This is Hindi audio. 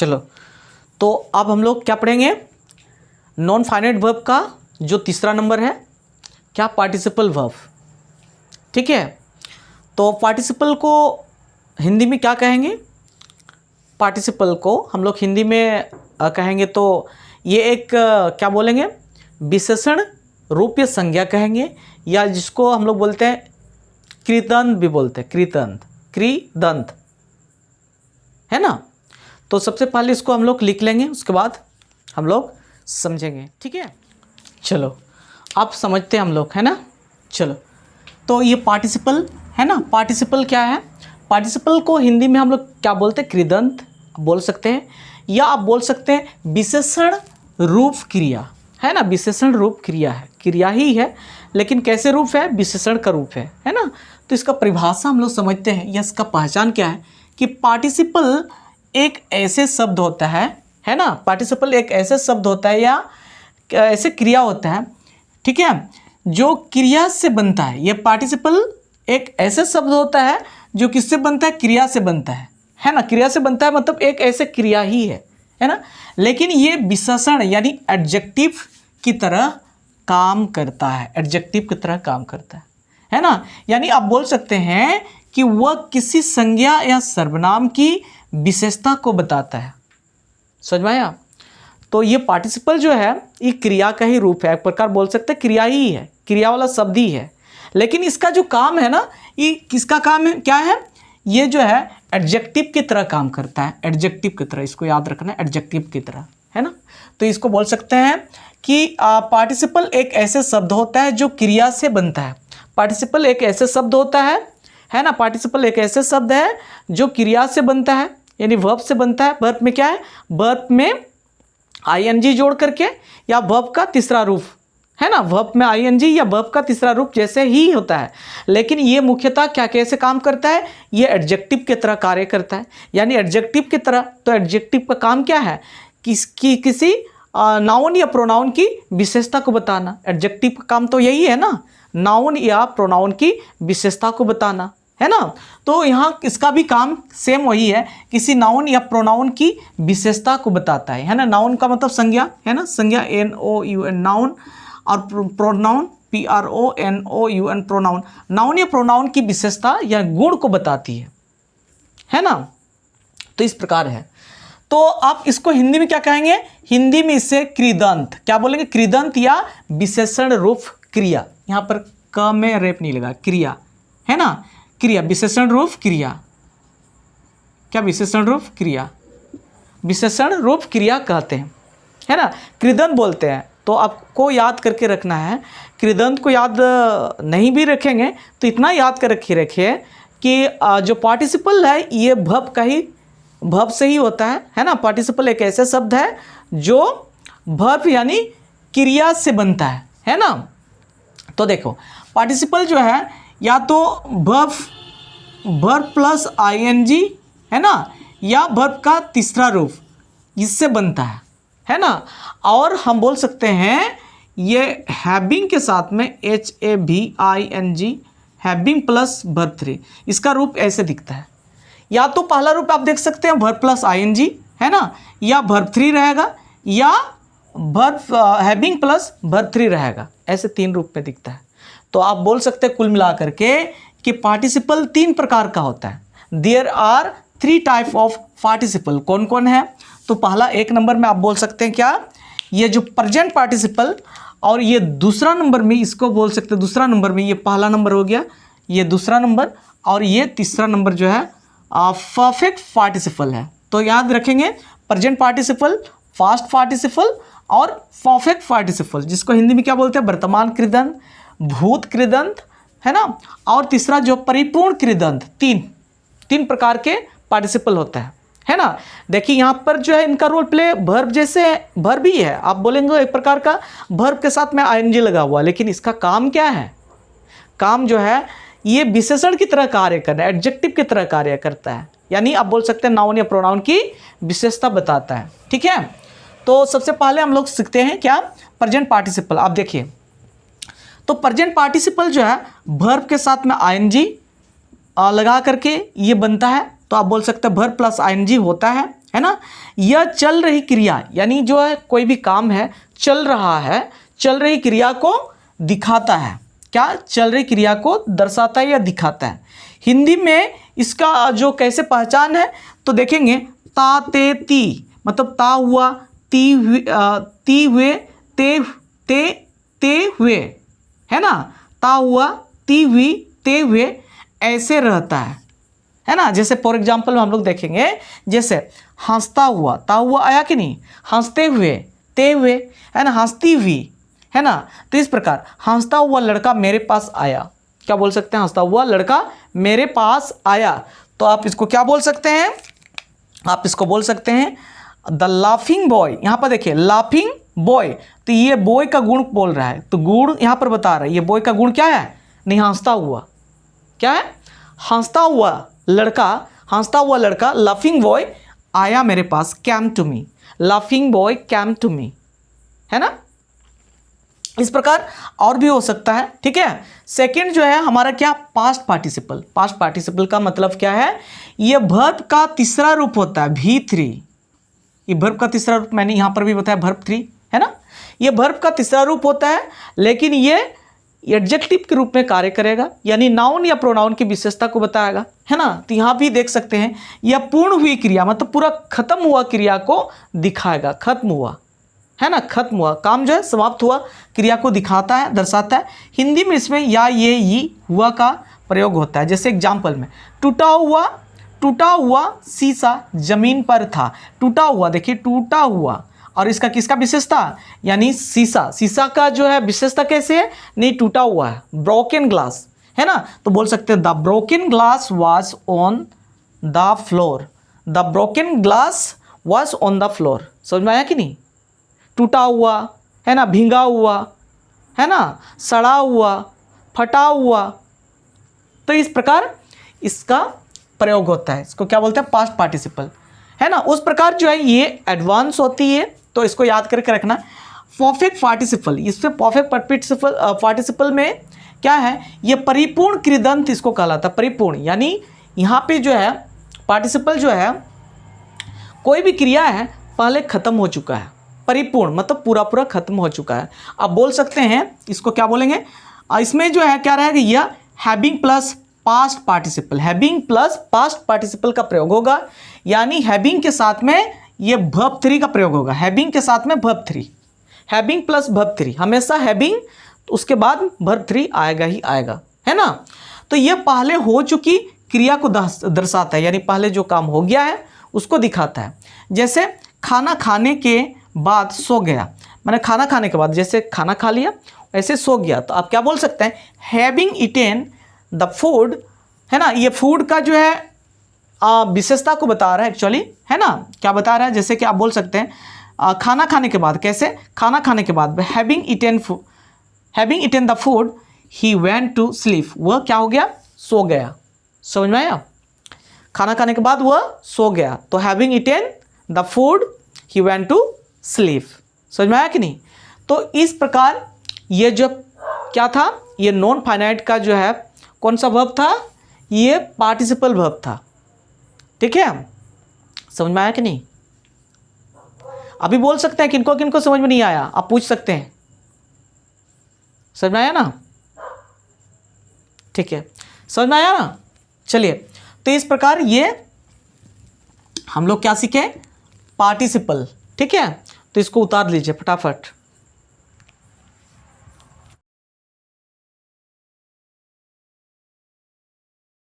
चलो, तो अब हम लोग क्या पढ़ेंगे, नॉन फाइनाइट वर्ब का जो तीसरा नंबर है क्या, पार्टिसिपल वर्ब। ठीक है, तो पार्टिसिपल को हिंदी में क्या कहेंगे, पार्टिसिपल को हम लोग हिंदी में कहेंगे तो ये एक क्या बोलेंगे, विशेषण रूप या संज्ञा कहेंगे, या जिसको हम लोग बोलते हैं कृदंत भी बोलते हैं, कृदंत, कृदंत है ना। तो सबसे पहले इसको हम लोग लिख लेंगे, उसके बाद हम लोग समझेंगे। ठीक है, चलो आप समझते हैं हम लोग, है ना। चलो, तो ये पार्टिसिपल है ना, पार्टिसिपल क्या है, पार्टिसिपल को हिंदी में हम लोग क्या बोलते हैं, कृदंत बोल सकते हैं, या आप बोल सकते हैं विशेषण रूप क्रिया, है ना। विशेषण रूप क्रिया है, क्रिया ही है लेकिन कैसे रूप है, विशेषण का रूप है ना। तो इसका परिभाषा हम लोग समझते हैं, या इसका पहचान क्या है कि पार्टिसिपल एक ऐसे शब्द होता है ना, पार्टिसिपल एक ऐसे शब्द होता है या ऐसे क्रिया होता है, ठीक है, जो क्रिया से बनता है। ये पार्टिसिपल एक ऐसे शब्द होता है जो किससे बनता है, क्रिया से बनता है ना। क्रिया से बनता है मतलब एक ऐसे क्रिया ही है ना, लेकिन ये विशेषण यानी एडजेक्टिव की तरह काम करता है, एडजेक्टिव की तरह काम करता है ना। यानी आप बोल सकते हैं कि वह किसी संज्ञा या सर्वनाम की विशेषता को बताता है। समझ में आया। तो ये पार्टिसिपल जो है ये क्रिया का ही रूप है, एक प्रकार बोल सकते हैं क्रिया ही है, क्रिया वाला शब्द ही है, लेकिन इसका जो काम है ना, ये किसका काम है, क्या है, ये जो है एडजेक्टिव की तरह काम करता है, एडजेक्टिव की तरह, इसको याद रखना, एडजेक्टिव की तरह, है ना। तो इसको बोल सकते हैं कि पार्टिसिपल एक ऐसे शब्द होता है जो क्रिया से बनता है। पार्टिसिपल एक ऐसे शब्द होता है ना, पार्टिसिपल एक ऐसे शब्द है जो क्रिया से बनता है, यानी वर्ब से बनता है। वर्ब में क्या है, वर्ब में आईएनजी जोड़ करके, या वर्ब का तीसरा रूप, है ना, वर्ब में आईएनजी या वर्ब का तीसरा रूप जैसे ही होता है, लेकिन ये मुख्यतः क्या कैसे काम करता है, ये एडजेक्टिव की तरह कार्य करता है, यानी एडजेक्टिव की तरह। तो एडजेक्टिव का काम क्या है, किसी नाउन या प्रोनाउन की विशेषता को बताना। एडजेक्टिव का काम तो यही है ना, नाउन या प्रोनाउन की विशेषता को बताना, है ना। तो यहाँ इसका भी काम सेम वही है, किसी नाउन या प्रोनाउन की विशेषता को बताता है ना। नाउन का मतलब संज्ञा, है ना, संज्ञा NOUN नाउन, और प्रोनाउन PRONOUN प्रोनाउन, नाउन या प्रोनाउन की विशेषता या गुण को बताती है ना। तो इस प्रकार है। तो आप इसको हिंदी में क्या कहेंगे, हिंदी में इसे कृदंत, क्या बोलेंगे, कृदंत या विशेषण रूप क्रिया। यहाँ पर क में रेप नहीं लगा, क्रिया, है ना, क्रिया, विशेषण रूप क्रिया, क्या विशेषण रूप क्रिया, विशेषण रूप क्रिया कहते हैं, है ना, कृदंत बोलते हैं। तो आपको याद करके रखना है, कृदंत को याद नहीं भी रखेंगे तो इतना याद कर रखिए कि जो पार्टिसिपल है ये वर्ब का ही, वर्ब से ही होता है ना। पार्टिसिपल एक ऐसा शब्द है जो वर्ब यानी क्रिया से बनता है ना। तो देखो पार्टिसिपल जो है या तो वर्ब प्लस आईएनजी, है ना, या वर्ब का तीसरा रूप इससे बनता है ना। और हम बोल सकते हैं ये हैविंग के साथ में HAVING, हैविंग प्लस वर्ब 3, इसका रूप ऐसे दिखता है। या तो पहला रूप आप देख सकते हैं वर्ब प्लस ING, है ना, या वर्ब 3 रहेगा, या वर्ब हैविंग प्लस वर्ब 3 रहेगा, ऐसे 3 रूप में दिखता है। तो आप बोल सकते हैं कुल मिलाकर के कि पार्टिसिपल 3 प्रकार का होता है। There are 3 type of participle. कौन कौन है, तो पहला 1 नंबर में आप बोल सकते हैं क्या, ये जो प्रेजेंट पार्टिसिपल, और ये दूसरा नंबर में इसको बोल सकते हैं, दूसरा नंबर में ये पहला नंबर हो गया, ये दूसरा नंबर, और ये तीसरा नंबर जो है परफेक्ट पार्टिसिपल है। तो याद रखेंगे प्रेजेंट पार्टिसिपल, पास्ट पार्टिसिपल और परफेक्ट पार्टिसिपल, जिसको हिंदी में क्या बोलते हैं, वर्तमान कृदंत, भूत कृदंत, है ना, और तीसरा जो परिपूर्ण कृदंत। तीन प्रकार के पार्टिसिपल होता है ना। देखिए यहाँ पर जो है इनका रोल प्ले वर्ब जैसे वर्ब ही है, आप बोलेंगे एक प्रकार का वर्ब के साथ में ING लगा हुआ, लेकिन इसका काम क्या है, काम जो है ये विशेषण की तरह कार्य करना है, एडजेक्टिव की तरह कार्य करता है, यानी आप बोल सकते हैं नाउन या प्रोनाउन की विशेषता बताता है। ठीक है, तो सबसे पहले हम लोग सीखते हैं क्या, प्रेजेंट पार्टिसिपल। आप देखिए तो प्रेजेंट पार्टिसिपल जो है वर्ब के साथ में ING लगा करके ये बनता है। तो आप बोल सकते हैं वर्ब प्लस ING होता है ना। यह चल रही क्रिया यानी जो है कोई भी काम है चल रहा है, चल रही क्रिया को दिखाता है। क्या? चल रही क्रिया को दर्शाता है या दिखाता है। हिंदी में इसका जो कैसे पहचान है तो देखेंगे, ता ते ती, मतलब ता हुआ, ती हुए, ते हुए, है ना। ता हुआ, ती हुई, ते हुए, ऐसे रहता है ना। जैसे फॉर एग्जाम्पल हम लोग देखेंगे, जैसे हंसता हुआ, ता हुआ आया कि नहीं, हंसते हुए, ते हुए, है ना, हंसती हुई, है ना। तो इस प्रकार हंसता हुआ लड़का मेरे पास आया, क्या बोल सकते हैं, हंसता हुआ लड़का मेरे पास आया। तो आप इसको क्या बोल सकते हैं, आप इसको बोल सकते हैं द लाफिंग बॉय। यहां पर देखिए लाफिंग बॉय, तो ये बॉय का गुण बोल रहा है, तो गुण यहां पर बता रहा है। ये बॉय का गुण क्या है, नहीं, हंसता हुआ, क्या है, हंसता हुआ लड़का, हंसता हुआ लड़का, लाफिंग बॉय आया मेरे पास, came to me, laughing boy came to me, है ना। इस प्रकार और भी हो सकता है, ठीक है। सेकंड जो है हमारा क्या, पास्ट पार्टिसिपल। पास्ट पार्टिसिपल का मतलब क्या है, ये वर्ब का तीसरा रूप होता है, V3। ये वर्ब का तीसरा रूप मैंने यहां पर भी बताया, वर्ब 3, है ना। ये वर्ब का तीसरा रूप होता है, लेकिन ये एडजेक्टिव के रूप में कार्य करेगा, यानी नाउन या प्रोनाउन की विशेषता को बताएगा, है ना। तो यहां भी देख सकते हैं, यह पूर्ण हुई क्रिया मतलब पूरा खत्म हुआ क्रिया को दिखाएगा, खत्म हुआ, है ना, खत्म हुआ काम जो है समाप्त हुआ क्रिया को दिखाता है, दर्शाता है। हिंदी में इसमें या, ये, ई, हुआ का प्रयोग होता है। जैसे एग्जाम्पल में, टूटा हुआ शीशा जमीन पर था। टूटा हुआ, देखिए टूटा हुआ, और इसका किसका विशेषता, यानी शीशा, शीशा का जो है विशेषता कैसे है, नहीं टूटा हुआ है, ब्रोकन ग्लास, है ना। तो बोल सकते हैं the broken glass was on the floor, the broken glass was on the floor. समझ में आया कि नहीं, टूटा हुआ, है ना, भींगा हुआ, है ना, सड़ा हुआ, फटा हुआ। तो इस प्रकार इसका प्रयोग होता है, इसको क्या बोलते हैं, पास्ट पार्टिसिपल, है ना। उस प्रकार जो है ये एडवांस होती है, तो इसको याद करके रखना। परफेक्ट पार्टिसिपल, इसमें परफेक्ट पार्टिसिपल में क्या है, ये परिपूर्ण कृदंत इसको कहलाता है, परिपूर्ण, यानी यहाँ पे जो है पार्टिसिपल जो है कोई भी क्रिया है पहले खत्म हो चुका है, परिपूर्ण मतलब पूरा पूरा खत्म हो चुका है। आप बोल सकते हैं इसको क्या बोलेंगे, इसमें जो है क्या रहेगा, यह having plus past participle, having plus past participle का प्रयोग होगा, यानी हैविंग के साथ में ये वर्ब 3 का प्रयोग होगा, हैविंग के साथ में वर्ब 3, हैविंग प्लस वर्ब 3, हमेशा हैविंग, तो उसके बाद वर्ब 3 आएगा ही आएगा, है ना। तो ये पहले हो चुकी क्रिया को दर्शाता है, यानी पहले जो काम हो गया है उसको दिखाता है। जैसे खाना खाने के बाद सो गया, मैंने खाना खाने के बाद जैसे खाना खा लिया ऐसे सो गया, तो आप क्या बोल सकते हैं, हैविंग ईटेन द फूड, है ना। ये फूड का जो है विशेषता को बता रहा है एक्चुअली, है ना, क्या बता रहा है। जैसे कि आप बोल सकते हैं खाना खाने के बाद, कैसे, खाना खाने के बाद having eaten the food he went to sleep, वह क्या हो गया, सो गया। समझ में आया, खाना खाने के बाद वह सो गया, तो having eaten the food he went to sleep. समझ में आया कि नहीं। तो इस प्रकार ये जो क्या था, ये नॉन फाइनाइट का जो है कौन सा वर्ब था, ये पार्टिसिपल वर्ब था, ठीक है। समझ में आया कि नहीं। अभी बोल सकते हैं किनको किनको समझ में नहीं आया, आप पूछ सकते हैं, समझ में आया ना, ठीक है, समझ में आया ना। चलिए, तो इस प्रकार ये हम लोग क्या सीखे, पार्टिसिपल, ठीक है। तो इसको उतार लीजिए फटाफट।